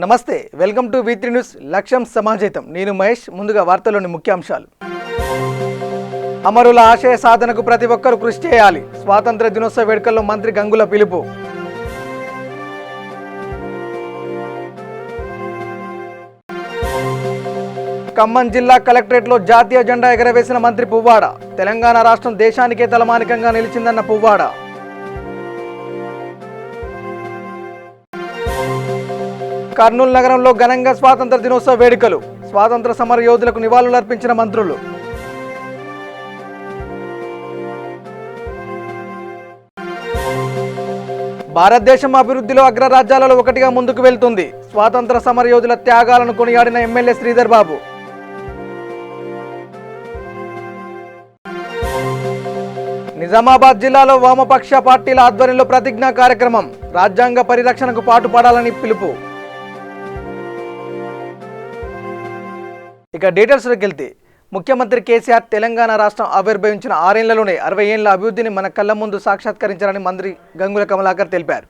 నమస్తే, welcome to V3 news. లక్ష్యం సమాజేతం. నేను మహేష్. ముందుగా వార్తల్లోని ముఖ్యాంశాలు. అమరుల ఆశయ సాధనకు ప్రతి ఒక్కరూ కృషి చేయాలి. స్వాతంత్ర దినోత్సవ వేడుకల్లో మంత్రి గంగుల పిలుపు. ఖమ్మం జిల్లా కలెక్టరేట్లో జాతీయ జెండా ఎగరవేసిన మంత్రి పువ్వాడ. తెలంగాణ రాష్ట్రం దేశానికే తలమానికంగా నిలిచిందన్న పువ్వాడ. కర్నూలు నగరంలో ఘనంగా స్వాతంత్ర దినోత్సవ వేడుకలు. స్వాతంత్ర సమర యోధులకు నివాళులర్పించిన మంత్రులు. భారతదేశం అభివృద్ధిలో అగ్రరాజ్యాలలో ఒకటిగా ముందుకు వెళ్తుంది. స్వాతంత్ర సమర యోధుల త్యాగాలను కొనియాడిన ఎమ్మెల్యే శ్రీధర్ బాబు. నిజామాబాద్ జిల్లాలో వామపక్ష పార్టీల ఆధ్వర్యంలో ప్రతిజ్ఞా కార్యక్రమం. రాజ్యాంగ పరిరక్షణకు పాటుపడాలని పిలుపు. ఇక డీటెయిల్స్లోకి వెళ్తే, ముఖ్యమంత్రి కేసీఆర్ తెలంగాణ రాష్ట్రం ఆవిర్భవించిన 6 ఏళ్లలోనే 60 ఏళ్ల అభివృద్ధిని మన కళ్ళ ముందు సాక్షాత్కరించారని మంత్రి గంగుల కమలాకర్ తెలిపారు.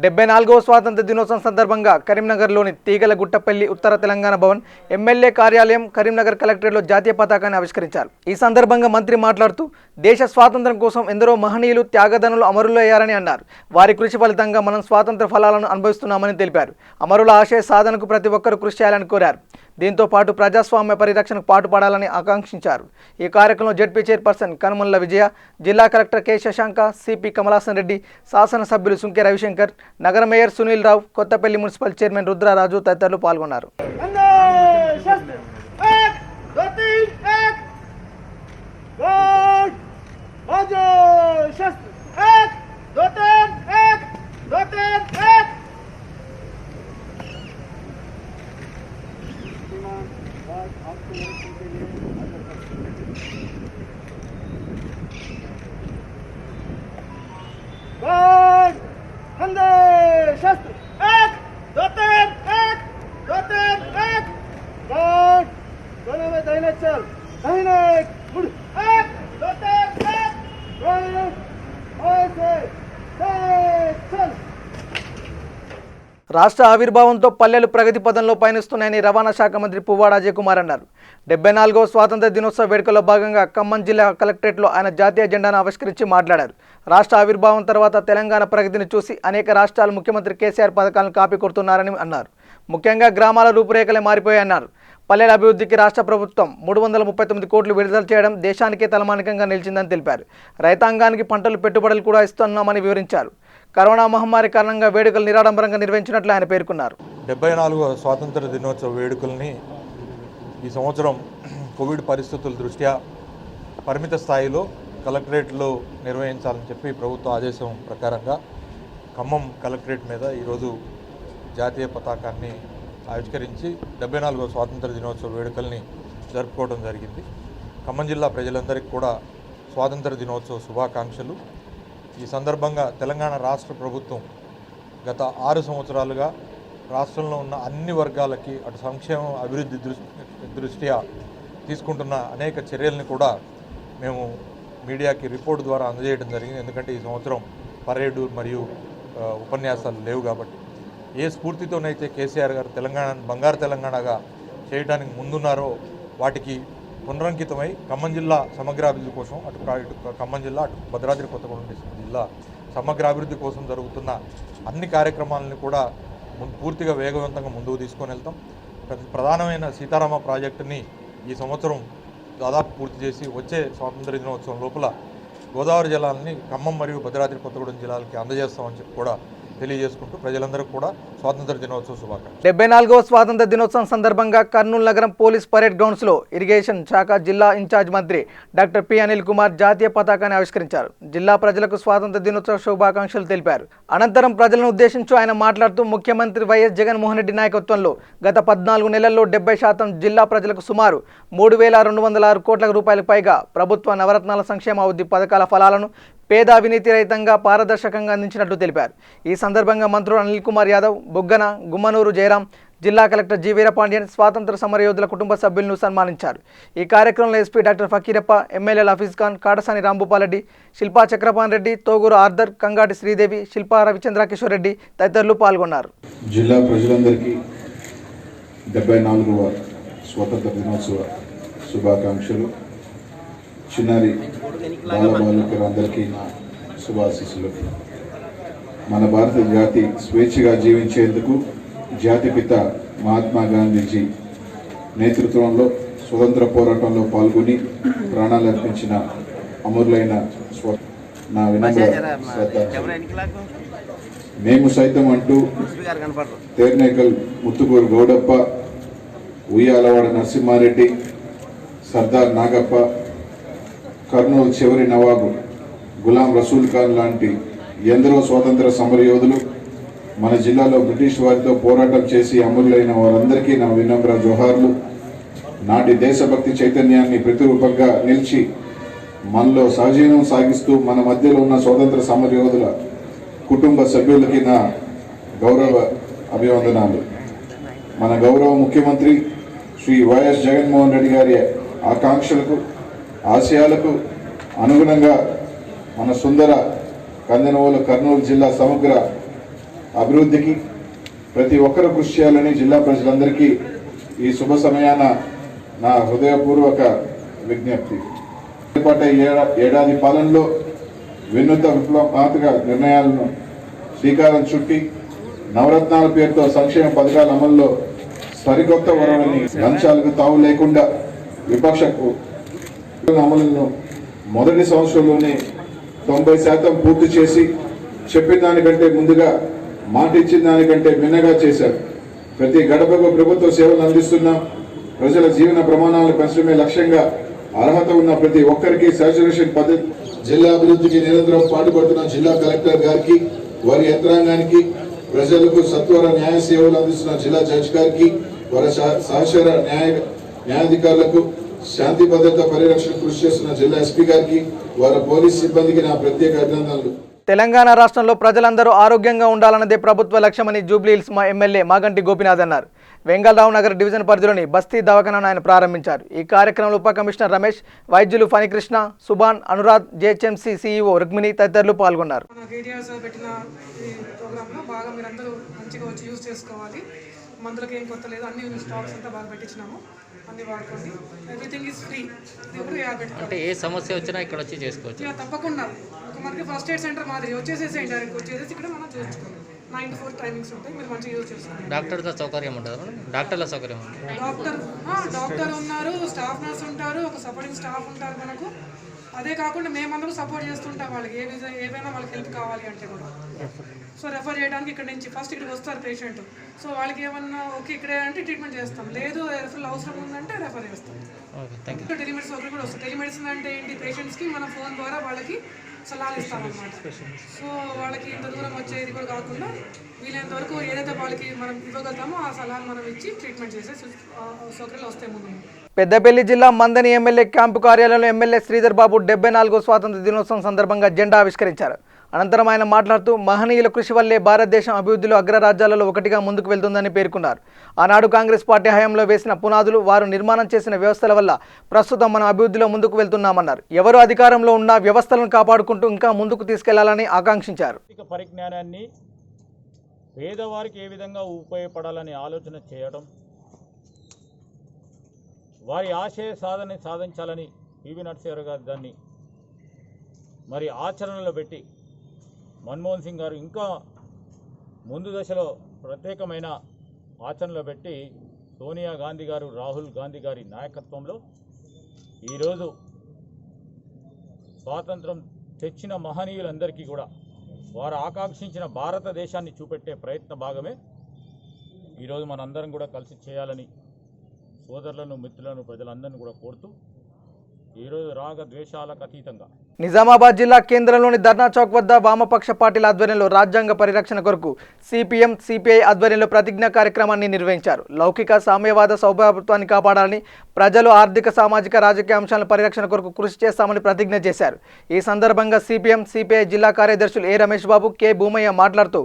74వ స్వాతంత్ర దినోత్సవం సందర్భంగా కరీంనగర్లోని తీగలగుట్టపల్లి ఉత్తర తెలంగాణ భవన్, ఎమ్మెల్యే కార్యాలయం, కరీంనగర్ కలెక్టరేట్లో జాతీయ పతాకాన్ని ఆవిష్కరించారు. ఈ సందర్భంగా మంత్రి మాట్లాడుతూ దేశ స్వాతంత్ర్యం కోసం ఎందరో మహనీయులు త్యాగదనులు అమరులు అయ్యారని అన్నారు. వారి కృషి ఫలితంగా మనం స్వాతంత్ర ఫలాలను అనుభవిస్తున్నామని తెలిపారు. అమరుల ఆశయ సాధనకు ప్రతి ఒక్కరూ కృషి చేయాలని కోరారు. దీంతో పాటు ప్రజాస్వామ్య పరిరక్షణకు పాటుపడాలని ఆకాంక్షించారు. ఈ కార్యక్రమంలో జెడ్పీ చైర్పర్సన్ కనుమల్ల విజయ, జిల్లా collector K Shashanka, CP Kamalasan Reddy, శాసనసభ్యులు సుంకె రవిశంకర్, నగర mayor Sunil Rao, Kothapalli municipal chairman Rudraraju తదితరులు పాల్గొన్నారు. రాష్ట్ర ఆవిర్భావంతో పల్లెలు ప్రగతి పదంలో పయనిస్తున్నాయని రవాణా శాఖ మంత్రి పువ్వాడ అజయ్ కుమార్ అన్నారు. 74వ స్వాతంత్ర దినోత్సవ వేడుకల్లో భాగంగా ఖమ్మం జిల్లా కలెక్టరేట్లో ఆయన జాతీయ జెండాను ఆవిష్కరించి మాట్లాడారు. రాష్ట్ర ఆవిర్భావం తర్వాత తెలంగాణ ప్రగతిని చూసి అనేక రాష్ట్రాలు ముఖ్యమంత్రి కేసీఆర్ పథకాలను కాపీ కొడుతున్నారని అన్నారు. ముఖ్యంగా గ్రామాల రూపురేఖలే మారిపోయాయన్నారు. పల్లెల అభివృద్ధికి రాష్ట్ర ప్రభుత్వం 339 కోట్లు విడుదల చేయడం దేశానికే తలమానికంగా నిలిచిందని తెలిపారు. రైతాంగానికి పంటలు పెట్టుబడులు కూడా ఇస్తున్నామని వివరించారు. కరోనా మహమ్మారి కారణంగా వేడుకలు నిరాడంబరంగా నిర్వహించినట్లు ఆయన పేర్కొన్నారు. 74వ స్వాతంత్ర దినోత్సవ వేడుకల్ని ఈ సంవత్సరం కోవిడ్ పరిస్థితుల దృష్ట్యా పరిమిత స్థాయిలో కలెక్టరేట్లో నిర్వహించాలని చెప్పి ప్రభుత్వ ఆదేశం ప్రకారంగా ఖమ్మం కలెక్టరేట్ మీద ఈరోజు జాతీయ పతాకాన్ని ఆవిష్కరించి 74వ స్వాతంత్ర దినోత్సవ వేడుకల్ని జరుపుకోవడం జరిగింది. ఖమ్మం జిల్లా ప్రజలందరికీ కూడా స్వాతంత్ర దినోత్సవ శుభాకాంక్షలు. ఈ సందర్భంగా తెలంగాణ రాష్ట్ర ప్రభుత్వం గత 6 సంవత్సరాలుగా రాష్ట్రంలో ఉన్న అన్ని వర్గాలకి అటు సంక్షేమం అభివృద్ధి దృష్ట్యా తీసుకుంటున్న అనేక చర్యల్ని కూడా మేము మీడియాకి రిపోర్ట్ ద్వారా అందజేయడం జరిగింది. ఎందుకంటే ఈ సంవత్సరం పరేడు మరియు ఉపన్యాసాలు లేవు కాబట్టి ఏ స్ఫూర్తితోనైతే కేసీఆర్ గారు తెలంగాణను బంగారు తెలంగాణగా చేయడానికి ముందున్నారో వాటికి పునరంకితమై ఖమ్మం జిల్లా సమగ్రాభివృద్ధి కోసం అటు ఖమ్మం జిల్లా అటు భద్రాద్రి కొత్తగూడెం జిల్లా సమగ్రాభివృద్ధి కోసం జరుగుతున్న అన్ని కార్యక్రమాలను కూడా పూర్తిగా వేగవంతంగా ముందుకు తీసుకొని వెళ్తాం. ప్రధానమైన సీతారామ ప్రాజెక్టుని ఈ సంవత్సరం దాదాపు పూర్తి చేసి వచ్చే స్వాతంత్ర దినోత్సవం లోపల గోదావరి జలాలని ఖమ్మం మరియు భద్రాద్రి కొత్తగూడెం జిల్లాలకి అందజేస్తామని చెప్పి కూడా తెలియజేసుకుంటూ ప్రజలందరికీ కూడా స్వాతంత్ర దినోత్సవ శుభాకాంక్షలు. 74వ స్వాతంత్ర దినోత్సవం సందర్భంగా కర్నూలు నగరం పోలీస్ పరేడ్ గ్రౌండ్స్లో ఇరిగేషన్ శాఖ జిల్లా ఇన్ఛార్జ్ మంత్రి డాక్టర్ పి అనిల్ కుమార్ జాతీయ పతాకాన్ని ఆవిష్కరించారు. జిల్లా ప్రజలకు స్వాతంత్ర దినోత్సవ శుభాకాంక్షలు తెలిపారు. అనంతరం ప్రజలను ఉద్దేశించి ఆయన మాట్లాడుతూ ముఖ్యమంత్రి వైఎస్ జగన్మోహన్ రెడ్డి నాయకత్వంలో గత 14 నెలల్లో 70% జిల్లా ప్రజలకు సుమారు 3,206 కోట్ల రూపాయలకు పైగా ప్రభుత్వ నవరత్నాల సంక్షేమ అభివృద్ధి పథకాల ఫలాలను పేద అవినీతి రహితంగా పారదర్శకంగా అందించినట్లు తెలిపారు. ఈ సందర్భంగా మంత్రులు అనిల్ కుమార్ యాదవ్, బొగ్గన, గుమ్మనూరు జయరాం, జిల్లా కలెక్టర్ జి వీరపాండ్యన్ స్వాతంత్ర సమరయోధుల కుటుంబ సభ్యులను సన్మానించారు. ఈ కార్యక్రమంలో ఎస్పీ డాక్టర్ ఫకీరప్ప, ఎమ్మెల్యేల హఫీజ్ ఖాన్, కాటసాని రాంభూపాలరెడ్డి, శిల్పా చక్రపాణి రెడ్డి, తోగూరు ఆర్దర్, కంగాటి శ్రీదేవి, శిల్పా రవిచంద్ర కిషోర్ రెడ్డి తదితరులు పాల్గొన్నారు. జిల్లా ప్రజలందరికీ 74వ స్వతంత్ర దినోత్సవ శుభాకాంక్షలు. చిన్నారి బాలబాలికలందరికీ నా శుభాశీస్సులు. మన భారత జాతి స్వేచ్ఛగా జీవించేందుకు జాతిపిత మహాత్మా గాంధీజీ నేతృత్వంలో స్వతంత్ర పోరాటంలో పాల్గొని ప్రాణాలు అర్పించిన అమరులైన నా వినమ్ర శ్రద్ధాంజలి. మేము సైతం అంటూ తేర్నేకల్ ముత్తుకూరు గౌడప్ప, ఉయ్యాలవాడ నరసింహారెడ్డి, సర్దార్ నాగప్ప, కర్నూలు చివరి నవాబు గులాం రసూల్ ఖాన్ లాంటి ఎందరో స్వాతంత్ర సమరయోధులు మన జిల్లాలో బ్రిటిష్ వారితో పోరాటం చేసి అమరులైన వారందరికీ నా వినమ్ర జోహార్లు. నాటి దేశభక్తి చైతన్యాన్ని ప్రతిరూపంగా నిలిచి మనలో సహజీవనం సాగిస్తూ మన మధ్యలో ఉన్న స్వాతంత్ర సమరయోధుల కుటుంబ సభ్యులకి నా గౌరవ అభివందనాలు. మన గౌరవ ముఖ్యమంత్రి శ్రీ వైఎస్ జగన్మోహన్ రెడ్డి గారి ఆకాంక్షలకు, ఆశయాలకు అనుగుణంగా మన సుందర కందనవోలు కర్నూలు జిల్లా సమగ్ర అభివృద్ధికి ప్రతి ఒక్కరూ కృషి చేయాలని జిల్లా ప్రజలందరికీ ఈ శుభ సమయాన నా హృదయపూర్వక విజ్ఞప్తి. ఏడాది పాలనలో వినూత్న విప్లవాత్మక నిర్ణయాలను శ్రీకారం చుట్టి నవరత్నాల పేరుతో సంక్షేమ పథకాల అమల్లో సరికొత్త వరవని లంచాలకు తావు లేకుండా విపక్షకు అమలును మొదటి సంవత్సరంలోనే 90% పూర్తి చేసి చెప్పిన దానికంటే ముందుగా మాట ఇచ్చిన దానికంటే భిన్నగా చేశారు. ప్రతి గడపకు ప్రభుత్వ సేవలు అందిస్తున్న ప్రజల జీవన ప్రమాణాలను పెంచడమే లక్ష్యంగా అర్హత ఉన్న ప్రతి ఒక్కరికి శాచురేషన్ పద్ధతి జిల్లా అభివృద్ధికి నిరంతరం పాటుపడుతున్న జిల్లా కలెక్టర్ గారికి, వారి యంత్రాంగానికి, ప్రజలకు సత్వర న్యాయ సేవలు అందిస్తున్న జిల్లా జడ్జి గారికి, వారి సహచర న్యాయాధికారులకు, శాంతి భద్రత పరిరక్షణ కృషి చేస్తున్న జిల్లా ఎస్పీ గారికి, వారి పోలీస్ సిబ్బందికి నా ప్రత్యేక అభినందనలు. తెలంగాణ రాష్ట్రంలో ప్రజలందరూ ఆరోగ్యంగా ఉండాలన్నదే ప్రభుత్వ లక్ష్యమని జూబ్లీహిల్స్ ఎమ్మెల్యే మాగంటి గోపీనాథ్ అన్నారు. వెంగళరావు నగర్ డివిజన్ పరిధిలోని బస్తీ దవాఖానాను ఆయన ప్రారంభించారు. ఈ కార్యక్రమంలో ఉప కమిషనర్ రమేష్, వైద్యులు ఫణికృష్ణ, సుభాన్, అనురాధ్, జేహెచ్ఎంసీ సీఈఓ రుక్మిణి తదితరులు పాల్గొన్నారు. మందులకి ఏం కొత్త లేదు, అన్ని స్టాక్స్ అంతా బాగా పెట్టించినాము, అన్ని వాడుకోండి. Everything is free. అంటే ఏ సమస్య వచ్చినా ఇక్కడ వచ్చి చేసుకోవచ్చు. తప్పకుండా మనకి ఫస్ట్ ఎయిడ్ సెంటర్ మాదిరి వచ్చేసేసి డైరెక్ట్ వచ్చేసి ఇక్కడ మనం చూసుకోవాలి. 9 to 4 టైమింగ్స్ ఉంటాయి, మీరు మంచిగా యూజ్ చేసుకోండి. డాక్టర్తో సౌకర్యం ఉంటుంది మేడం? డాక్టర్ల సౌకర్యం ఉంటుంది. డాక్టర్ ఉన్నారు, స్టాఫ్ నర్స్ ఉంటారు, ఒక సపోర్టింగ్ స్టాఫ్ ఉంటారు మనకు. అదే కాకుండా మేమందరూ సపోర్ట్ చేస్తుంటాం వాళ్ళకి, ఏవైనా వాళ్ళకి హెల్ప్ కావాలి అంటే కూడా. సో రెఫర్ చేయడానికి ఇక్కడ నుంచి ఫస్ట్ ఇక్కడికి వస్తారు పేషెంట్. సో వాళ్ళకి ఏమన్నా ఓకే ఇక్కడే అంటే ట్రీట్మెంట్ చేస్తాం, లేదు రెఫర్ అవసరం ఉందంటే రెఫర్ చేస్తాం. టెలిమెడిసిన్ ఒకటి కూడా వస్తుంది. టెలిమెడిసిన్ అంటే ఏంటి, పేషెంట్స్కి మన ఫోన్ ద్వారా వాళ్ళకి సలహాలు ఇస్తామన్నమాట. సో వాళ్ళకి ఇంత దూరం వచ్చేది కూడా కాకుండా వీలైనంత వరకు ఏదైతే వాళ్ళకి మనం ఇవ్వగలుగుతామో ఆ సలహాలు మనం ఇచ్చి ట్రీట్మెంట్ చేసే సౌకర్యాలు వస్తాయి ముందు. పెద్దపల్లి జిల్లా మందని ఎమ్మెల్యే క్యాంపు కార్యాలయంలో ఎమ్మెల్యే శ్రీధర్ బాబు 74వ స్వాతంత్ర దినోత్సవం సందర్భంగా జెండా ఆవిష్కరించారు. అనంతరం ఆయన మాట్లాడుతూ మహనీయుల కృషి వల్లే భారతదేశం అభివృద్ధిలో అగ్రరాజ్యాలలో ఒకటిగా ముందుకు వెళ్తుందని పేర్కొన్నారు. ఆనాడు కాంగ్రెస్ పార్టీ హయాంలో వేసిన పునాదులు, వారు నిర్మాణం చేసిన వ్యవస్థల వల్ల ప్రస్తుతం మనం అభివృద్ధిలో ముందుకు వెళ్తున్నామన్నారు. ఎవరు అధికారంలో ఉన్న వ్యవస్థలను కాపాడుకుంటూ ఇంకా ముందుకు తీసుకెళ్లాలని ఆకాంక్షించారు. పరిజ్ఞానాన్ని పేదవారికి ఏ విధంగా ఉపయోగపడాలని ఆలోచన చేయడం, వారి ఆశయ సాధించాలని పివి నరసింహారావు గారు దాన్ని మరి ఆచరణలో పెట్టి మన్మోహన్ సింగ్ గారు ఇంకా ముందు దశలో ప్రత్యేకమైన ఆచరణలో పెట్టి సోనియా గాంధీ గారు, రాహుల్ గాంధీ గారి నాయకత్వంలో ఈరోజు స్వాతంత్రం తెచ్చిన మహనీయులందరికీ కూడా వారు ఆకాంక్షించిన భారతదేశాన్ని చూపెట్టే ప్రయత్న భాగమే ఈరోజు మనందరం కూడా కలిసి చేయాలని సోదరులను, మిత్రులను, ప్రజలందరినీ కూడా కోరుతూ ఈరోజు రాగ ద్వేషాలకు అతీతంగా నిజామాబాద్ జిల్లా కేంద్రంలోని ధర్నా చౌక్ వద్ద వామపక్ష పార్టీల ఆధ్వర్యంలో రాజ్యాంగ పరిరక్షణ కొరకు సిపిఎం, సిపిఐ ఆధ్వర్యంలో ప్రతిజ్ఞా కార్యక్రమాన్ని నిర్వహించారు. లౌకిక సామ్యవాద సౌభాతృత్వాన్ని కాపాడాలని, ప్రజలు ఆర్థిక, సామాజిక, రాజకీయ అంశాల పరిరక్షణ కొరకు కృషి చేస్తామని ప్రతిజ్ఞ చేశారు. ఈ సందర్భంగా సిపిఎం, సిపిఐ జిల్లా కార్యదర్శులు ఏ రమేష్ బాబు, కె భూమయ్య మాట్లాడుతూ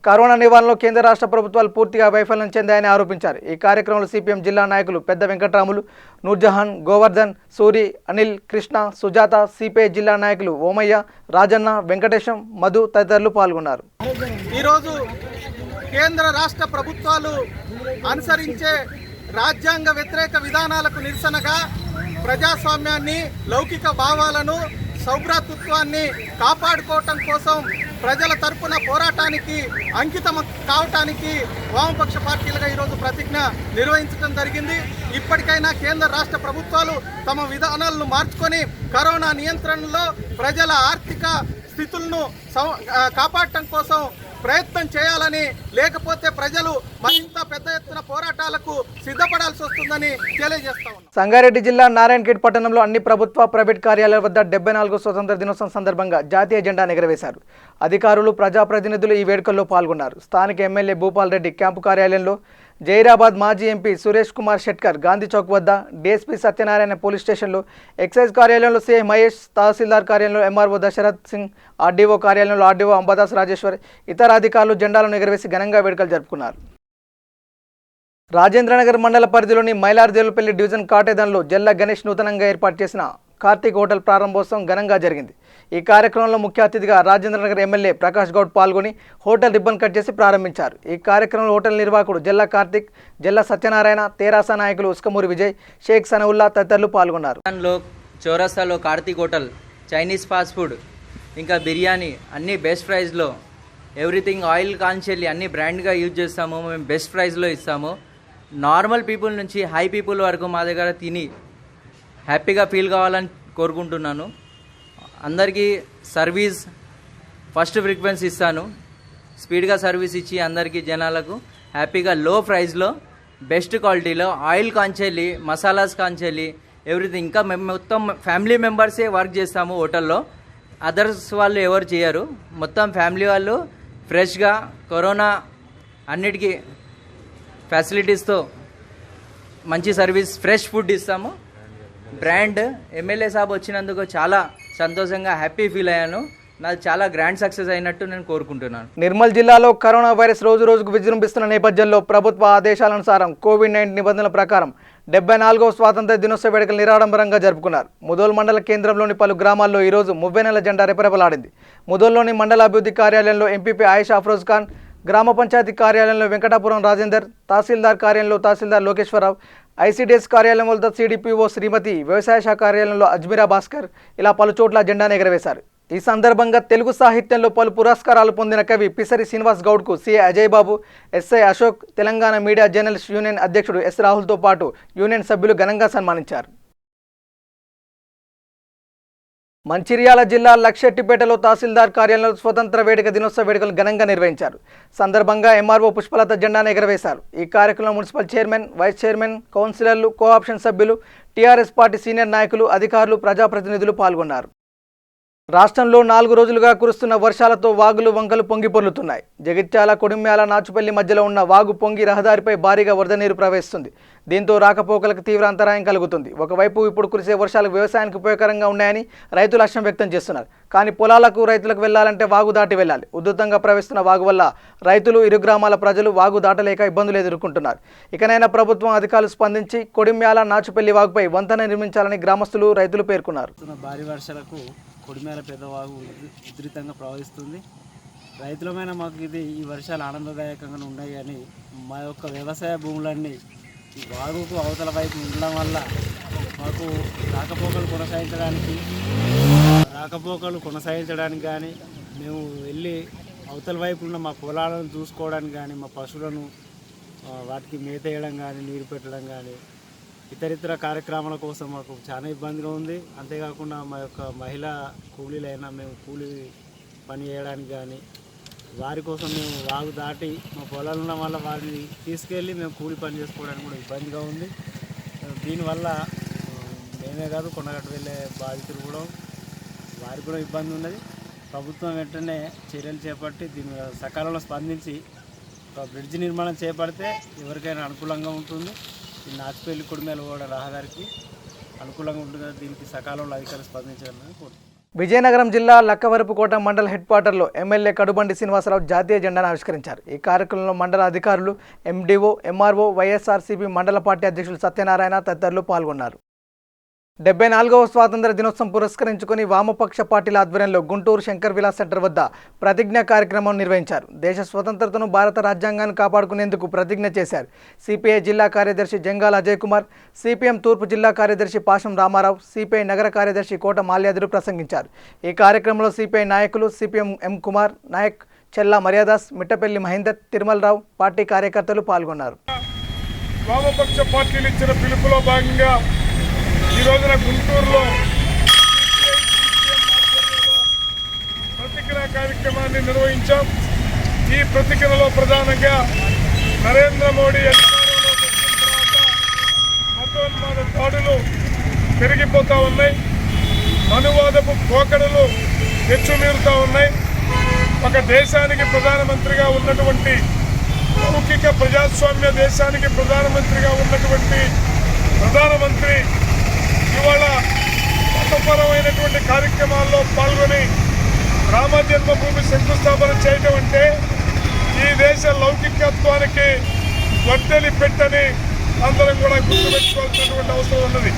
కరోనా నివారణలో కేంద్ర రాష్ట్ర ప్రభుత్వాలు పూర్తిగా వైఫల్యం చెందాయని ఆరోపించారు. ఈ కార్యక్రమంలో సిపిఎం జిల్లా నాయకులు పెద్ద వెంకట్రాములు, నూర్జహాన్, గోవర్ధన్, సూరి, అనిల్, కృష్ణ, సుజాత, సిపిఐ జిల్లా నాయకులు ఓమయ్య, రాజన్న, వెంకటేశం, మధు తదితరులు పాల్గొన్నారు. ఈరోజు కేంద్ర రాష్ట్ర ప్రభుత్వాలు అనుసరించే రాజ్యాంగ వ్యతిరేక విధానాలకు నిరసనగా ప్రజాస్వామ్యాన్ని, లౌకిక భావాలను, సౌభ్రాతృత్వాన్ని కాపాడుకోవటం కోసం ప్రజల తరపున పోరాటానికి అంకితం కావటానికి వామపక్ష పార్టీలుగా ఈరోజు ప్రతిజ్ఞ నిర్వహించడం జరిగింది. ఇప్పటికైనా కేంద్ర రాష్ట్ర ప్రభుత్వాలు తమ విధానాలను మార్చుకొని కరోనా నియంత్రణలో ప్రజల ఆర్థిక స్థితులను కాపాడటం కోసం ప్రయత్నం చేయాలని, లేకపోతే ప్రజలు మరింత పెద్ద ఎత్తున పోరాటాలకు సిద్ధపడాల్సి వస్తుందని తెలియజేస్తా ఉన్నాం. సంగారెడ్డి జిల్లా నారాయణఖేడ్ పట్టణంలో అన్ని ప్రభుత్వ, ప్రైవేట్ కార్యాలయాల వద్ద 74వ స్వతంత్ర దినోత్సవం సందర్భంగా జాతీయ జెండా ఎగరవేశారు. అధికారులు, ప్రజాప్రతినిధులు ఈ వేడుకల్లో పాల్గొన్నారు. స్థానిక ఎమ్మెల్యే భూపాల్ రెడ్డి క్యాంపు కార్యాలయంలో, జైరాబాద్ మాజీ ఎంపీ సురేష్ కుమార్ షెట్కర్ గాంధీ చౌక్ వద్ద, డీఎస్పీ సత్యనారాయణ పోలీస్ స్టేషన్లో, ఎక్సైజ్ కార్యాలయంలో సిఐ మహేష్, తహసీల్దార్ కార్యాలయంలో ఎంఆర్ఓ దశరథ్ సింగ్, ఆర్డీఓ కార్యాలయంలో ఆర్డీఓ అంబాదాస్ రాజేశ్వర్, ఇతర అధికారులు జెండాలను ఎగరవేసి ఘనంగా వేడుకలు జరుపుకున్నారు. రాజేంద్రనగర్ మండల పరిధిలోని మైలార్దేవులపల్లి డివిజన్ కాటేదాన్లో జల్ల గణేష్ నూతనంగా ఏర్పాటు చేసిన కార్తీక్ హోటల్ ప్రారంభోత్సవం ఘనంగా జరిగింది. ఈ కార్యక్రమంలో ముఖ్య అతిథిగా రాజేంద్రనగర్ ఎమ్మెల్యే ప్రకాష్ గౌడ్ పాల్గొని హోటల్ రిబ్బన్ కట్ చేసి ప్రారంభించారు. ఈ కార్యక్రమంలో హోటల్ నిర్వాహకుడు జల్ల కార్తిక్, జల్ల సత్యనారాయణ, తెరాస నాయకులు ఉస్కమూరి విజయ్, షేక్ సనవుల్లా తదితరులు పాల్గొన్నారు. చౌరస్తాలో Karthik hotel, Chinese fast food, ఇంకా బిర్యానీ అన్నీ బెస్ట్ ప్రైస్లో, ఎవ్రీథింగ్ ఆయిల్ కాన్షియల్లీ అన్ని బ్రాండ్గా యూజ్ చేస్తాము. మేము బెస్ట్ ప్రైస్లో ఇస్తాము. నార్మల్ పీపుల్ నుంచి హై పీపుల్ వరకు మా దగ్గర తిని హ్యాపీగా ఫీల్ కావాలని కోరుకుంటున్నాను. అందరికీ సర్వీస్ ఫస్ట్ ఫ్రీక్వెన్సీ ఇస్తాను. స్పీడ్గా సర్వీస్ ఇచ్చి అందరికీ జనాలకు హ్యాపీగా లో ప్రైస్లో బెస్ట్ క్వాలిటీలో ఆయిల్ కాంచెల్లి, మసాలాస్ కాంచెల్లి, ఎవ్రీథింగ్. ఇంకా మేము మొత్తం ఫ్యామిలీ మెంబర్సే వర్క్ చేస్తాము హోటల్లో. అదర్స్ వాళ్ళు ఎవరు చేయరు. మొత్తం ఫ్యామిలీ వాళ్ళు ఫ్రెష్గా కరోనా అన్నిటికీ ఫెసిలిటీస్తో మంచి సర్వీస్, ఫ్రెష్ ఫుడ్ ఇస్తాము. బ్రాండ్ ఎమ్మెల్యే సాబ్ వచ్చినందుకు చాలా సంతోషంగా హ్యాపీ ఫీల్ అయ్యాను. నాది చాలా గ్రాండ్ సక్సెస్ అయినట్టు నేను కోరుకుంటున్నాను. నిర్మల్ జిల్లాలో కరోనా వైరస్ రోజు రోజుకు విజృంభిస్తున్న నేపథ్యంలో ప్రభుత్వ ఆదేశాలనుసారం కోవిడ్-19 నిబంధనల ప్రకారం 74వ స్వాతంత్ర దినోత్సవ వేడుకలు నిరాడంబరంగా జరుపుకున్నారు. ముదోల్ మండల కేంద్రంలోని పలు గ్రామాల్లో ఈరోజు మువ్వెన్నెల జెండా రెపరెపలాడింది. ముదోల్లోని మండల అభివృద్ధి కార్యాలయంలో ఎంపీపీ ఆయిషా అఫ్రోజ్ ఖాన్, గ్రామ పంచాయతీ కార్యాలయంలో వెంకటాపురం రాజేందర్, తహసీల్దార్ కార్యాలయంలో తహసీల్దార్ లోకేశ్వరరావు, ఐసీడీఎస్ కార్యాలయం వద్ద సిడిపిఓ శ్రీమతి, వ్యవసాయ శాఖ కార్యాలయంలో అజ్మీరా భాస్కర్ ఇలా పలు చోట్ల జెండాను ఎగరవేశారు. ఈ సందర్భంగా తెలుగు సాహిత్యంలో పలు పురస్కారాలు పొందిన కవి పిసరి శ్రీనివాస్ గౌడ్కు CI Ajay Babu, SI Ashok, Telangana media journalist union అధ్యక్షుడు ఎస్ రాహుల్తో పాటు యూనియన్ సభ్యులు ఘనంగా సన్మానించారు. మంచిర్యాల జిల్లా లక్షెట్టిపేటలో తహసీల్దార్ కార్యాలయంలో స్వతంత్ర వేడుక దినోత్సవ వేడుకలు ఘనంగా నిర్వహించారు. సందర్భంగా ఎంఆర్ఓ పుష్పలత జెండాను ఎగరవేశారు. ఈ కార్యక్రమంలో మున్సిపల్ చైర్మన్, వైస్ చైర్మన్, కౌన్సిలర్లు, కోఆప్షన్ సభ్యులు, టీఆర్ఎస్ పార్టీ సీనియర్ నాయకులు, అధికారులు, ప్రజాప్రతినిధులు పాల్గొన్నారు. రాష్ట్రంలో 4 రోజులుగా కురుస్తున్న వర్షాలతో వాగులు, వంకలు పొంగి పొర్లుతున్నాయి. జగిత్యాల, కొడిమ్యాల, నాచుపల్లి మధ్యలో ఉన్న వాగు పొంగి రహదారిపై భారీగా వరద నీరు ప్రవహిస్తుంది. దీంతో రాకపోకలకు తీవ్ర అంతరాయం కలుగుతుంది. ఒకవైపు ఇప్పుడు కురిసే వర్షాలు వ్యవసాయానికి ఉపయోగకరంగా ఉన్నాయని రైతులు హర్షం వ్యక్తం చేస్తున్నారు. కానీ పొలాలకు, రైతులకు వెళ్లాలంటే వాగు దాటి వెళ్లాలి. ఉధృతంగా ప్రవహిస్తున్న వాగు వల్ల రైతులు, ఇరు గ్రామాల ప్రజలు వాగు దాటలేక ఇబ్బందులు ఎదుర్కొంటున్నారు. ఇకనైనా ప్రభుత్వం అధికారులు స్పందించి కొడిమ్యాల, నాచుపల్లి వాగుపై వంతెన నిర్మించాలని గ్రామస్తులు, రైతులు పేర్కొన్నారు. భారీ వర్షాలకు కొడిమేర పెద్దవాగు ఉధృతంగా ప్రవహిస్తుంది. రైతులమైన మాకు ఈ వర్షాలు ఆనందదాయకంగా ఉన్నాయి. కానీ మా యొక్క వ్యవసాయ భూములన్నీ ఈ వాగుకు అవతల వైపు ఉండడం వల్ల మాకు రాకపోకలు కొనసాగించడానికి కానీ, మేము వెళ్ళి అవతల వైపు ఉన్న మా పొలాలను చూసుకోవడానికి కానీ, మా పశువులను వాటికి మేత వేయడం కానీ, నీరు పెట్టడం కానీ, ఇతరితర కార్యక్రమాల కోసం మాకు చాలా ఇబ్బందిగా ఉంది. అంతేకాకుండా మా యొక్క మహిళా కూలీలైనా మేము కూలీ పని చేయడానికి కానీ, వారి కోసం మేము వాగు దాటి మా పొలాలు ఉన్న వల్ల వారిని తీసుకెళ్ళి మేము కూలీ పని చేసుకోవడానికి కూడా ఇబ్బందిగా ఉంది. దీనివల్ల మేమే కాదు కొండగట్టు వెళ్ళే బాధితులు కూడా వారికి కూడా ఇబ్బంది ఉన్నది. ప్రభుత్వం వెంటనే చర్యలు చేపట్టి దీని సకాలంలో స్పందించి ఒక బ్రిడ్జ్ నిర్మాణం చేపడితే ఎవరికైనా అనుకూలంగా ఉంటుంది. ఈ నాచుపల్లి కొడిమేల కూడా రహదారికి అనుకూలంగా ఉంటుంది. దీనికి సకాలంలో అధికారులు స్పందించాలని కోరుతున్నాను. విజయనగరం జిల్లా లక్కవరపుకోట మండల హెడ్ క్వార్టర్లో ఎమ్మెల్యే కడుబండి శ్రీనివాసరావు జాతీయ జెండాను ఆవిష్కరించారు. ఈ కార్యక్రమంలో మండల అధికారులు, ఎండీఓ, ఎంఆర్ఓ, వైఎస్ఆర్సీపీ మండల పార్టీ అధ్యక్షులు సత్యనారాయణ తదితరులు పాల్గొన్నారు. 74వ స్వాతంత్ర దినోత్సవం పురస్కరించుకుని వామపక్ష పార్టీల ఆధ్వర్యంలో గుంటూరు శంకర్ విలాస్ సెంటర్ వద్ద ప్రతిజ్ఞ కార్యక్రమం నిర్వహించారు. దేశ స్వతంత్రతను, భారత రాజ్యాంగాన్ని కాపాడుకునేందుకు ప్రతిజ్ఞ చేశారు. సిపిఐ జిల్లా కార్యదర్శి జంగాల అజయ్ కుమార్, సిపిఎం తూర్పు జిల్లా కార్యదర్శి పాషం రామారావు, సిపిఐ నగర కార్యదర్శి కోట మాల్యాదులు ప్రసంగించారు. ఈ కార్యక్రమంలో సిపిఐ నాయకులు సిపిఎం ఎం కుమార్ నాయక్, చెల్లా మర్యాదాస్, మిట్టపల్లి మహేందర్, తిరుమలరావు, పార్టీ కార్యకర్తలు పాల్గొన్నారు. వామపక్ష పార్టీలు ఇచ్చిన పిలుపులో భాగంగా ఈ రోజున గుంటూరులో ప్రతిజ్ఞా కార్యక్రమాన్ని నిర్వహించాం. ఈ ప్రతిజ్ఞలో ప్రధానంగా నరేంద్ర మోడీ అధికారంలోకి వచ్చిన తర్వాత మతోన్మాద దాడులు పెరిగిపోతూ ఉన్నాయి, మనువాదపు పోకడలు హెచ్చుమీరుతూ ఉన్నాయి. ఒక దేశానికి ప్రధానమంత్రిగా ఉన్నటువంటి, లౌకిక ప్రజాస్వామ్య దేశానికి ప్రధానమంత్రిగా ఉన్నటువంటి ప్రధానమంత్రి ఇవాళ మతపరమైనటువంటి కార్యక్రమాల్లో పాల్గొని రామ జన్మభూమి శంకుస్థాపన చేయటం అంటే ఈ దేశ లౌకికత్వానికి వడ్డలి పెట్టని అందరం కూడా గుర్తుపెట్టుకోవాల్సినటువంటి అవసరం ఉన్నది.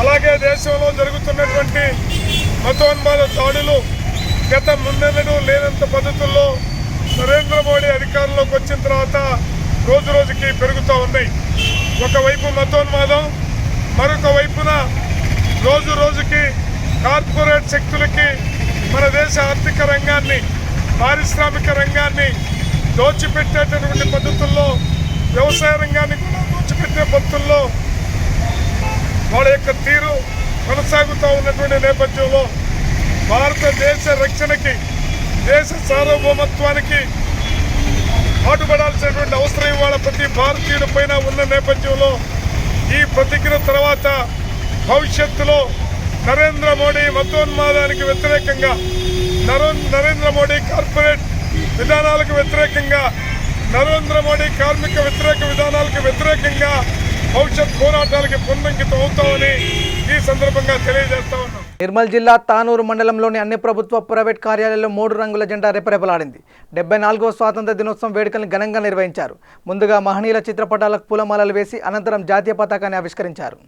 అలాగే దేశంలో జరుగుతున్నటువంటి మతోన్మాద దాడులు గత ముందెన్నడూ లేనంత పద్ధతుల్లో నరేంద్ర మోడీ అధికారంలోకి వచ్చిన తర్వాత రోజు రోజుకి పెరుగుతూ ఉన్నాయి. ఒకవైపు మతోన్మాదం, మరొక వైపున రోజు రోజుకి కార్పొరేట్ శక్తులకి మన దేశ ఆర్థిక రంగాన్ని, పారిశ్రామిక రంగాన్ని దోచిపెట్టేటటువంటి పద్ధతుల్లో, వ్యవసాయ రంగాన్ని కూడా దోచిపెట్టే పద్ధతుల్లో వాళ్ళ యొక్క తీరు కొనసాగుతూ ఉన్నటువంటి నేపథ్యంలో భారతదేశ రక్షణకి, దేశ సార్వభౌమత్వానికి పాటుపడాల్సినటువంటి అవసరం ఇవాళ ప్రతి భారతీయుడి పైన ఉన్న నేపథ్యంలో ఈ ప్రతిజ్ఞ తర్వాత భవిష్యత్తులో నరేంద్ర మోడీ మతోన్మాదానికి వ్యతిరేకంగా, నరేంద్ర మోడీ కార్పొరేట్ విధానాలకు వ్యతిరేకంగా, నరేంద్ర మోడీ కార్మిక వ్యతిరేక విధానాలకు వ్యతిరేకంగా భవిష్యత్ పోరాటాలకి పునరంకితం అవుతామని ఈ సందర్భంగా తెలియజేస్తా ఉన్నాం. నిర్మల్ జిల్లా తానూరు మండలంలోని అన్ని ప్రభుత్వ, ప్రైవేట్ కార్యాలయాల్లో 3 రంగుల జెండా రెపరెపలాడింది. 74వ స్వాతంత్ర దినోత్సవం వేడుకలను ఘనంగా నిర్వహించారు. ముందుగా మహనీయుల చిత్రపటాలకు పూలమాలలు వేసి అనంతరం జాతీయ పతాకాన్ని ఆవిష్కరించారు.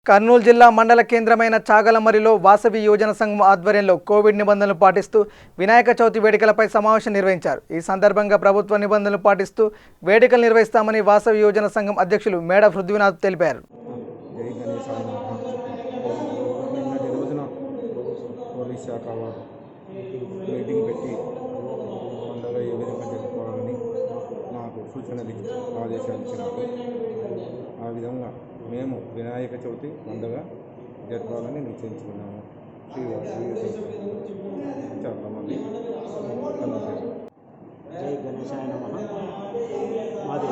కర్నూలు జిల్లా మండల కేంద్రమైన చాగలమరిలో వాసవి యువజన సంఘం ఆధ్వర్యంలో కోవిడ్ నిబంధనలు పాటిస్తూ వినాయక చవితి వేడుకలపై సమావేశం నిర్వహించారు. ఈ సందర్భంగా ప్రభుత్వ నిబంధనలు పాటిస్తూ వేడుకలు నిర్వహిస్తామని వాసవి యువజన సంఘం అధ్యక్షులు మేడ పృథ్వీనాథ్ తెలిపారు. పోలీస్ శాఖ వారు మీటింగ్ పెట్టి పండుగ ఏ విధంగా జరుపుకోవాలని మాకు సూచనలు ఆదేశాలు ఇచ్చినారు. ఆ విధంగా మేము వినాయక చవితి పండుగ జరపాలని నిశ్చయించుకున్నాము. చాలామంది జై గణేశాయ నమః. మాది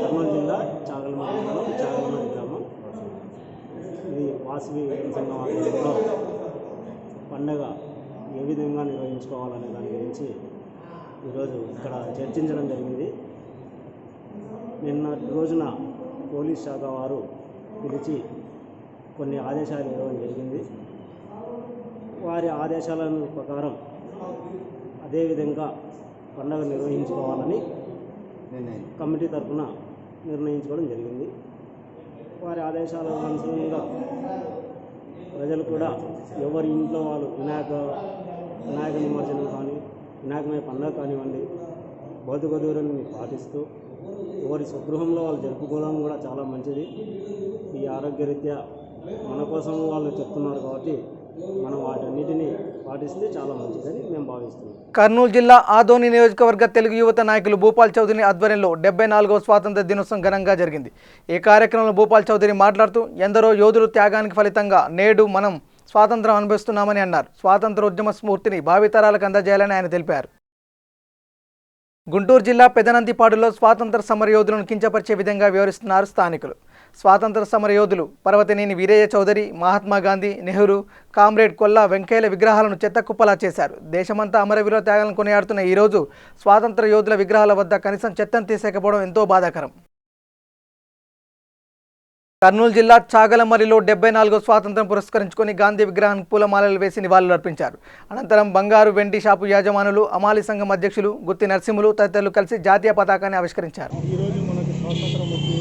కర్నూలు జిల్లా చాగలమరి మండలం, చాగలమరి గ్రామం. ఇది వాసవి సంఘం ఆధ్వర్యంలో పండుగ ఏ విధంగా నిర్వహించుకోవాలనే దాని గురించి ఈరోజు ఇక్కడ చర్చించడం జరిగింది. నిన్న రోజున పోలీస్ శాఖ వారు పిలిచి కొన్ని ఆదేశాలు ఇవ్వడం జరిగింది. వారి ఆదేశాల ప్రకారం అదేవిధంగా పండుగ నిర్వహించుకోవాలని కమిటీ తరఫున నిర్ణయించుకోవడం జరిగింది. వారి ఆదేశాల అనుసారంగా ప్రజలు కూడా ఎవరి ఇంట్లో వాళ్ళు వినాయక నిమజ్జనం కానీ, వినాయకమయ పండుగ కానివ్వండి, భౌతిక దూరాన్ని పాటిస్తూ ఎవరి స్వగృహంలో వాళ్ళు జరుపుకోవడం కూడా చాలా మంచిది. ఈ ఆరోగ్యరీత్యా మన కోసం వాళ్ళు చెప్తున్నారు కాబట్టి మనం వాటన్నిటిని పాటిస్తే చాలా మంచిదని మేము భావిస్తున్నాం. కర్నూలు జిల్లా ఆదోని నియోజకవర్గ తెలుగు యువత నాయకులు భూపాల్ చౌదరి ఆధ్వర్యంలో 74వ స్వాతంత్ర దినోత్సవం ఘనంగా జరిగింది. ఈ కార్యక్రమంలో భూపాల్ చౌదరి మాట్లాడుతూ ఎందరో యోధులు త్యాగానికి ఫలితంగా నేడు మనం స్వాతంత్రం అనుభవిస్తున్నామని అన్నారు. స్వాతంత్రోద్యమ స్ఫూర్తిని భావితరాలకు అందజేయాలని ఆయన తెలిపారు. గుంటూరు జిల్లా పెదనందిపాడులో స్వాతంత్ర సమరయోధులను కించపరిచే విధంగా వ్యవహరిస్తున్నారు స్థానికులు. స్వాతంత్ర సమరయోధులు పర్వతనేని వీరయ్య చౌదరి, మహాత్మా గాంధీ, నెహ్రూ, కామ్రేడ్ కొల్లా వెంకయ్యల విగ్రహాలను చెత్తకుప్పలా చేశారు. దేశమంతా అమరవీరుల త్యాగాలను కొనియాడుతున్న ఈరోజు స్వాతంత్ర యోధుల విగ్రహాల వద్ద కనీసం చెత్తను తీసేకపోవడం ఎంతో బాధాకరం. కర్నూలు జిల్లా చాగలమరిలో 74వ స్వాతంత్రం పురస్కరించుకొని గాంధీ విగ్రహానికి పూలమాలలు వేసి నివాళులు అర్పించారు. అనంతరం బంగారు వెండి షాపు యాజమానులు, అమాలి సంఘం అధ్యక్షులు గుత్తి నరసింహులు తదితరులు కలిసి జాతీయ పతాకాన్ని ఆవిష్కరించారు. ఈరోజు మనకు స్వాతంత్రం వచ్చి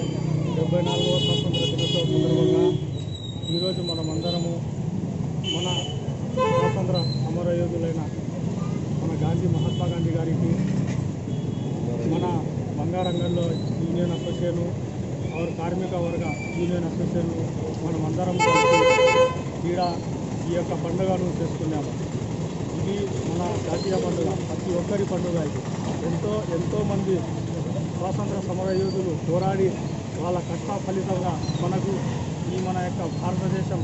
74వ స్వాతంత్ర దినోత్సవం సందర్భంగా ఈరోజు మనమందరము మన స్వాతంత్ర అమరయోధులైన మన మహాత్మా గాంధీ గారికి మన బంగారంగంలో యూనియన్ అసోసియేషను और కార్మిక వర్గ యూనియన్ అసోసియేషన్ మనమందరం కలిసి ఈ యొక్క పండుగను చేసుకున్నాము. ఇది మన జాతీయ పండుగ, ప్రతి ఒక్కరి పండుగ. ఇది ఎంతోమంది స్వాతంత్ర సమరయోధులు పోరాడి వాళ్ళ కష్ట ఫలితంగా మనకు మన యొక్క భారతదేశం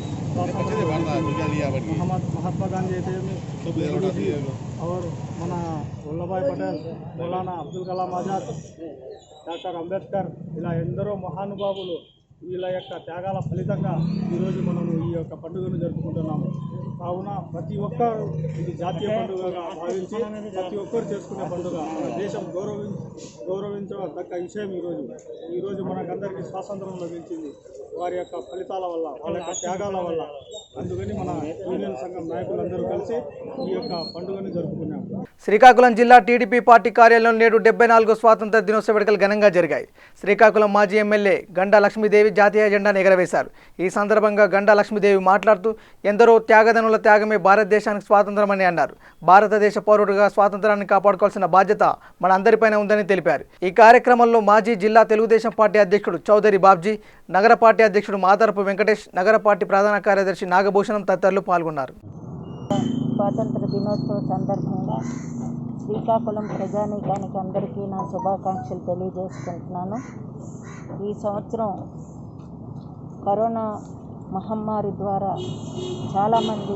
మహాత్మా గాంధీ అయితే और మన వల్లభాయ్ పటేల్, మౌలానా అబ్దుల్ కలాం ఆజాద్, డాక్టర్ అంబేద్కర్ ఇలా ఎందరో మహానుభావులు వీళ్ళ యొక్క త్యాగాల ఫలితంగా ఈరోజు మనము ఈ యొక్క పండుగను జరుపుకుంటున్నాము. కావున ప్రతి ఒక్కరు ఇది జాతీయ పండుగగా భావించి ప్రతి ఒక్కరు చేసుకునే పండుగ. మన దేశం గౌరవించదగ్గ విషయం ఈరోజు మనకందరికీ స్వాతంత్రం లభించింది వారి యొక్క ఫలితాల వల్ల, వాళ్ళ యొక్క త్యాగాల వల్ల. అందుకని మన యూనియన్ సంఘం నాయకులందరూ కలిసి ఈ యొక్క పండుగను జరుపుకున్నాము. శ్రీకాకుళం జిల్లా టీడీపీ పార్టీ కార్యాలయంలో నేడు 74వ స్వాతంత్ర దినోత్సవ వేడుకలు ఘనంగా జరిగాయి. శ్రీకాకుళం మాజీ ఎమ్మెల్యే గండా లక్ష్మీదేవి జాతీయ జెండాను ఎగరవేశారు. ఈ సందర్భంగా గండా లక్ష్మీదేవి మాట్లాడుతూ ఎందరో త్యాగదనుల త్యాగమే భారతదేశానికి స్వాతంత్రమని అన్నారు. భారతదేశ పౌరుడిగా స్వాతంత్రాన్ని కాపాడుకోవాల్సిన బాధ్యత మన అందరిపైన ఉందని తెలిపారు. ఈ కార్యక్రమంలో మాజీ జిల్లా తెలుగుదేశం పార్టీ అధ్యక్షుడు చౌదరి బాబ్జీ, నగర పార్టీ అధ్యక్షుడు మాతరపు వెంకటేష్, నగర పార్టీ ప్రధాన కార్యదర్శి నాగభూషణం తదితరులు పాల్గొన్నారు. స్వాతంత్ర దినోత్సవ సందర్భంగా శ్రీకాకుళం ప్రజానీకానికి అందరికీ నా శుభాకాంక్షలు తెలియజేసుకుంటున్నాను. ఈ సంవత్సరం కరోనా మహమ్మారి ద్వారా చాలామంది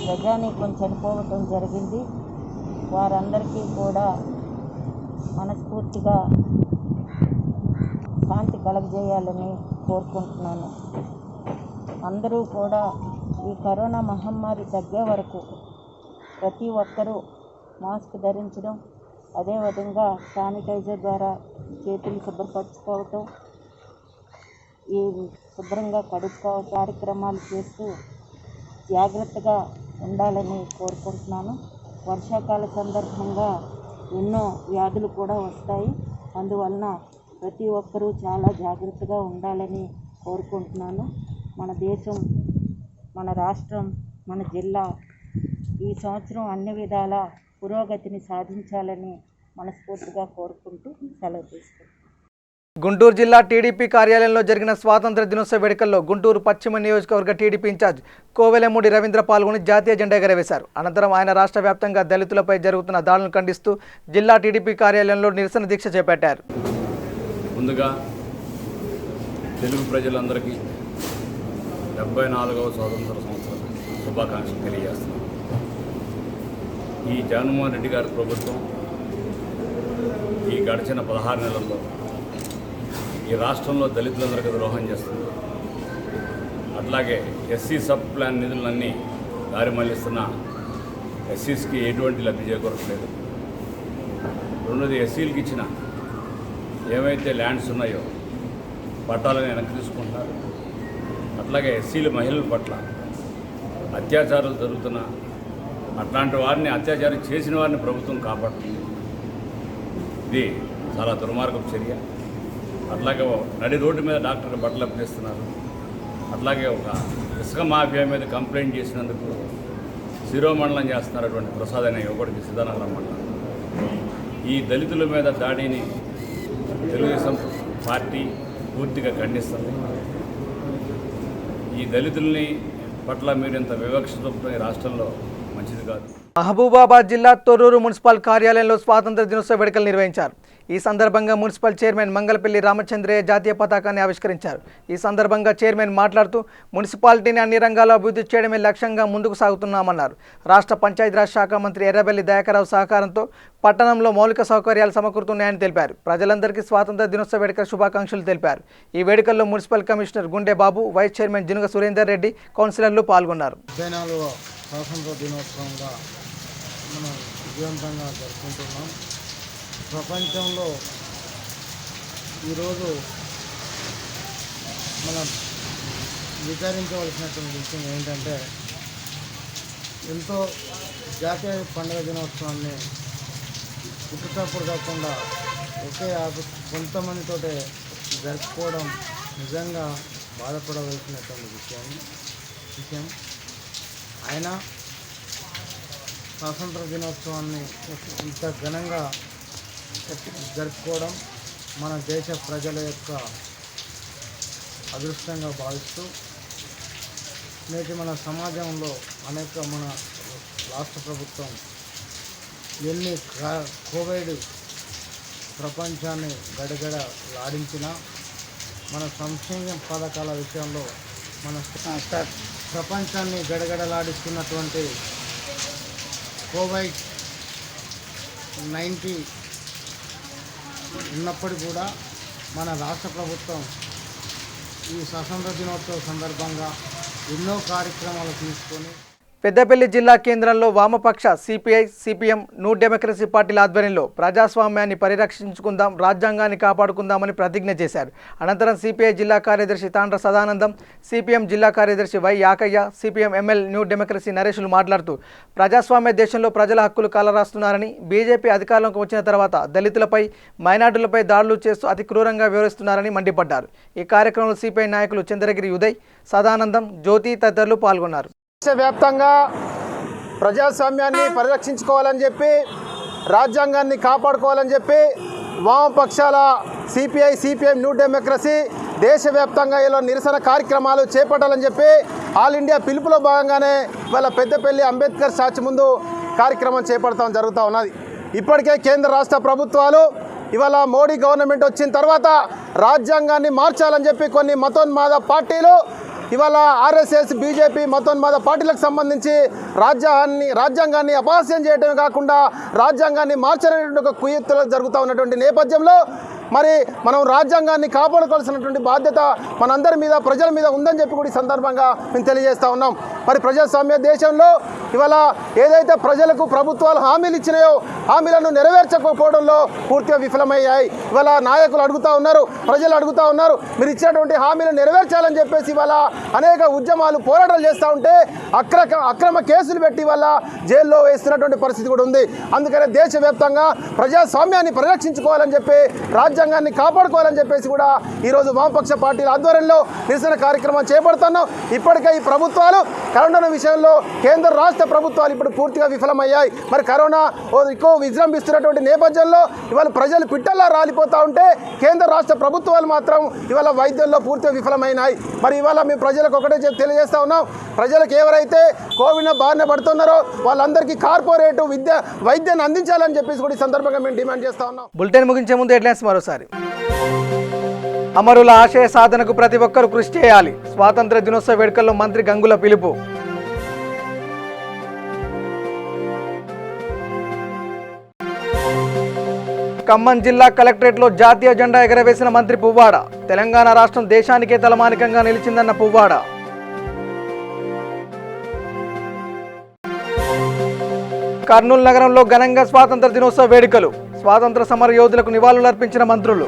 ప్రజానీకం చనిపోవటం జరిగింది. వారందరికీ కూడా మనస్ఫూర్తిగా శాంతి కలగజేయాలని కోరుకుంటున్నాను. అందరూ కూడా ఈ కరోనా మహమ్మారి తగ్గే వరకు ప్రతి ఒక్కరూ మాస్క్ ధరించడం, అదేవిధంగా శానిటైజర్ ద్వారా చేతులు శుభ్రపరచుకోవటం, ఈ శుభ్రంగా కడుక్కోవడం కార్యక్రమాలు చేస్తూ జాగ్రత్తగా ఉండాలని కోరుకుంటున్నాను. వర్షాకాల సందర్భంగా ఎన్నో వ్యాధులు కూడా వస్తాయి. అందువలన ప్రతి ఒక్కరూ చాలా జాగ్రత్తగా ఉండాలని కోరుకుంటున్నాను. మన దేశం, మన రాష్ట్రం, మన జిల్లా ఈ సంవత్సరం అన్ని విధాల పురోగతిని సాధించాలని మనస్ఫూర్తిగా కోరుకుంటూ సెలవు తీసుకుంటాను. గుంటూరు జిల్లా టీడీపీ కార్యాలయంలో జరిగిన స్వాతంత్ర దినోత్సవ వేడుకల్లో గుంటూరు పశ్చిమ నియోజకవర్గ టీడీపీ ఇన్ఛార్జ్ కోవెలమూడి రవీంద్ర పాల్గొని జాతీయ జెండా ఎగరవేశారు. అనంతరం ఆయన రాష్ట్ర వ్యాప్తంగా దళితులపై జరుగుతున్న దాడులను ఖండిస్తూ జిల్లా టీడీపీ కార్యాలయంలో నిరసన దీక్ష చేపట్టారు. ముందుగా తెలుగు ప్రజలందరికీ 74వ స్వాతంత్ర సంవత్సరం శుభాకాంక్షలు తెలియజేస్తున్నాను. ఈ జగన్మోహన్ రెడ్డి గారి ప్రభుత్వం ఈ గడిచిన 16 నెలల్లో ఈ రాష్ట్రంలో దళితులందరికీ ద్రోహం చేస్తుంది. అట్లాగే ఎస్సీ సబ్ ప్లాన్ నిధులన్నీ దారి మళ్లిస్తున్న ఎస్సీస్కి ఎటువంటి లబ్ధి చేకూరట్లేదు. రెండోది, ఎస్సీలకు ఇచ్చిన ఏవైతే ల్యాండ్స్ ఉన్నాయో పట్టాలను వెనక్కి తీసుకుంటారు. అట్లాగే ఎస్సీల మహిళల పట్ల అత్యాచారాలు జరుగుతున్న అట్లాంటి వారిని, అత్యాచారం చేసిన వారిని ప్రభుత్వం కాపాడుతుంది. ఇది చాలా దుర్మార్గపు చర్య. అట్లాగే నడి రోడ్డు మీద డాక్టర్కి బట్టలు అప్పగిస్తున్నారు. అట్లాగే ఒక ఇసుక మాఫియా మీద కంప్లైంట్ చేసినందుకు శిరోమండలం చేస్తున్నటువంటి ప్రసాద్ అనే యువకుడికి సిద్ధానగరం మండలం. ఈ దళితుల మీద దాడిని తెలుగుదేశం పార్టీ పూర్తిగా ఖండిస్తుంది. ఈ దళితుల్ని పట్ల మీరు ఇంత వివక్ష చూపడం ఈ రాష్ట్రంలో మంచిది కాదు. మహబూబాబాద్ జిల్లా తొర్రూరు మున్సిపల్ కార్యాలయంలో స్వాతంత్ర దినోత్సవ వేడుకలు నిర్వహించారు. ఈ సందర్భంగా మున్సిపల్ చైర్మన్ మంగళపల్లి రామచంద్రయ్య జాతీయ పతాకాన్ని ఆవిష్కరించారు. ఈ సందర్భంగా చైర్మన్ మాట్లాడుతూ మున్సిపాలిటీని అన్ని రంగాల్లో అభివృద్ధి చేయడమే లక్ష్యంగా ముందుకు సాగుతున్నామన్నారు. రాష్ట్ర పంచాయతీరాజ్ శాఖ మంత్రి ఎర్రబెల్లి దయాకర్రావు సహకారంతో పట్టణంలో మౌలిక సౌకర్యాలు సమకూరుతున్నాయని తెలిపారు. ప్రజలందరికీ స్వాతంత్ర దినోత్సవ వేడుకల శుభాకాంక్షలు తెలిపారు. ఈ వేడుకల్లో మున్సిపల్ కమిషనర్ గుండె బాబు, వైస్ చైర్మన్ జినుగ సురేందర్ రెడ్డి, కౌన్సిలర్లు పాల్గొన్నారు. స్వాతంత్ర దినోత్సవంగా మనం విజయవంతంగా జరుపుకుంటున్నాం. ప్రపంచంలో ఈరోజు మనం విచారించవలసినటువంటి విషయం ఏంటంటే, ఎంతో జాతీయ పండుగ దినోత్సవాన్ని పుట్టుతప్పుడు కాకుండా ఒకే కొంతమందితో జరుపుకోవడం నిజంగా బాధపడవలసినటువంటి విషయం ఆయన స్వాతంత్ర దినోత్సవాన్ని ఇంత ఘనంగా జరుపుకోవడం మన దేశ ప్రజల యొక్క అదృష్టంగా భావిస్తూ నేటి మన సమాజంలో మన రాష్ట్ర ప్రభుత్వం ఎన్ని కోవిడ్ ప్రపంచాన్ని గడగడలాడించినా మన సంక్షేమ పథకాల విషయంలో మన ప్రపంచాన్ని గడగడలాడిస్తున్నటువంటి కోవిడ్-19 ఉన్నప్పటికీ కూడా మన రాష్ట్ర ప్రభుత్వం ఈ స్వాతంత్ర దినోత్సవ సందర్భంగా ఎన్నో కార్యక్రమాలు తీసుకొని పెద్దపల్లి జిల్లా కేంద్రంలో వామపక్ష సిపిఐ సిపిఎం న్యూ డెమోక్రసీ పార్టీల ఆధ్వర్యంలో ప్రజాస్వామ్యాన్ని పరిరక్షించుకుందాం రాజ్యాంగాన్ని కాపాడుకుందామని ప్రతిజ్ఞ చేశారు. అనంతరం సిపిఐ జిల్లా కార్యదర్శి తాండ్ర సదానందం, సిపిఎం జిల్లా కార్యదర్శి Y Yakaiah, CPM ML new democracy నరేషులు మాట్లాడుతూ ప్రజాస్వామ్య దేశంలో ప్రజల హక్కులు కాలరాస్తున్నారని, బీజేపీ అధికారంలోకి వచ్చిన తర్వాత దళితులపై మైనార్టీలపై దాడులు చేస్తూ అతి క్రూరంగా వ్యవహరిస్తున్నారని మండిపడ్డారు. ఈ కార్యక్రమంలో సిపిఐ నాయకులు చంద్రగిరి ఉదయ్, సదానందం, జ్యోతి తదితరులు పాల్గొన్నారు. దేశవ్యాప్తంగా ప్రజాస్వామ్యాన్ని పరిరక్షించుకోవాలని చెప్పి రాజ్యాంగాన్ని కాపాడుకోవాలని చెప్పి వామపక్షాల సిపిఐ సిపిఎం న్యూ డెమోక్రసీ దేశవ్యాప్తంగా ఇలా నిరసన కార్యక్రమాలు చేపట్టాలని చెప్పి ఆల్ ఇండియా పిలుపులో భాగంగానే ఇవాళ పెద్దపల్లి అంబేద్కర్ స్టాచ్యూ ముందు కార్యక్రమం చేపడతాం జరుగుతూ ఉన్నది. ఇప్పటికే కేంద్ర రాష్ట్ర ప్రభుత్వాలు ఇవాళ మోడీ గవర్నమెంట్ వచ్చిన తర్వాత రాజ్యాంగాన్ని మార్చాలని చెప్పి కొన్ని మతోన్మాద పార్టీలు ఇవాళ ఆర్ఎస్ఎస్ బీజేపీ మతోన్మాద పార్టీలకు సంబంధించి రాజ్యాంగాన్ని అపహాస్యం చేయడమే కాకుండా రాజ్యాంగాన్ని మార్చలేటువంటి ఒక కుయుక్తులు జరుగుతూ ఉన్నటువంటి నేపథ్యంలో మరి మనం రాజ్యాంగాన్ని కాపాడుకోవాల్సినటువంటి బాధ్యత మనందరి మీద ప్రజల మీద ఉందని చెప్పి కూడా ఈ సందర్భంగా మేము తెలియజేస్తూ ఉన్నాం. మరి ప్రజాస్వామ్య దేశంలో ఇవాళ ఏదైతే ప్రజలకు ప్రభుత్వాలు హామీలు ఇచ్చినాయో హామీలను నెరవేర్చకపోవడంలో పూర్తిగా విఫలమయ్యాయి. ఇవాళ నాయకులు అడుగుతూ ఉన్నారు, ప్రజలు అడుగుతూ ఉన్నారు, మీరు ఇచ్చినటువంటి హామీలు నెరవేర్చాలని చెప్పేసి ఇవాళ అనేక ఉద్యమాలు పోరాటాలు చేస్తూ ఉంటే అక్రమ కేసులు పెట్టి వల్ల జైల్లో వేస్తున్నటువంటి పరిస్థితి కూడా ఉంది. అందుకనే దేశవ్యాప్తంగా ప్రజాస్వామ్యాన్ని పరిరక్షించుకోవాలని చెప్పి రాజ్యాంగాన్ని కాపాడుకోవాలని చెప్పేసి కూడా ఈరోజు వామపక్ష పార్టీల ఆధ్వర్యంలో నిరసన కార్యక్రమం చేపడుతున్నాం. ఇప్పటికే ఈ ప్రభుత్వాలు కరోనా విషయంలో కేంద్ర రాష్ట్ర ప్రభుత్వాలు ఇప్పుడు పూర్తిగా విఫలమయ్యాయి. మరి కరోనా ఎక్కువ విజృంభిస్తున్నటువంటి నేపథ్యంలో ఇవాళ ప్రజలు పిట్టల్లా రాలిపోతూ ఉంటే కేంద్ర రాష్ట్ర ప్రభుత్వాలు మాత్రం ఇవాళ వైద్యంలో పూర్తిగా విఫలమైనాయి. మరి ఇవాళ మేము ప్రజలకు ఒకటే తెలియజేస్తూ ఉన్నాం, ప్రజలకు ఎవరైతే కోవిడ్ బారిన పడుతున్నారో వాళ్ళందరికీ కార్పొరేట్ వైద్యాన్ని అందించాలని చెప్పేసి కూడా ఈ సందర్భంగా మేము డిమాండ్ చేస్తూ ఉన్నాం. బులెటిన్ ముగించే ముందు హెడ్లైన్స్ మరోసారి. అమరుల ఆశయ సాధనకు ప్రతి ఒక్కరూ కృషి చేయాలి. స్వాతంత్ర దినోత్సవ వేడుకల్లో మంత్రి గంగుల పిలుపు. ఖమ్మం జిల్లా కలెక్టరేట్లో జాతీయ జెండా ఎగరవేసిన మంత్రి పువ్వాడ. తెలంగాణ రాష్ట్రం దేశానికే తలమానికంగా నిలిచిందన్న పువ్వాడ. కర్నూలు నగరంలో ఘనంగా స్వాతంత్ర దినోత్సవ వేడుకలు. స్వాతంత్ర సమర యోధులకు నివాళులర్పించిన మంత్రులు.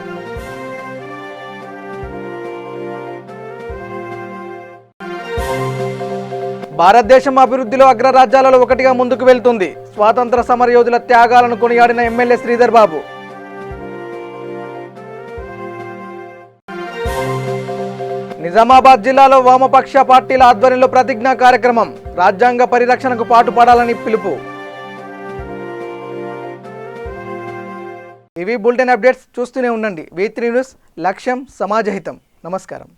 భారతదేశం అభివృద్ధిలో అగ్రరాజ్యాలలో ఒకటిగా ముందుకు వెళ్తుంది. స్వాతంత్ర సమర యోధుల త్యాగాలను కొనియాడిన ఎమ్మెల్యే శ్రీధర్ బాబు. నిజామాబాద్ జిల్లాలో వామపక్ష పార్టీల ఆధ్వర్యంలో ప్రతిజ్ఞా కార్యక్రమం. రాజ్యాంగ పరిరక్షణకు పాటుపడాలని పిలుపు. ఇవి బులెటిన్ అప్డేట్స్. చూస్తూనే ఉండండి V3 న్యూస్. లక్ష్యం సమాజహితం. నమస్కారం.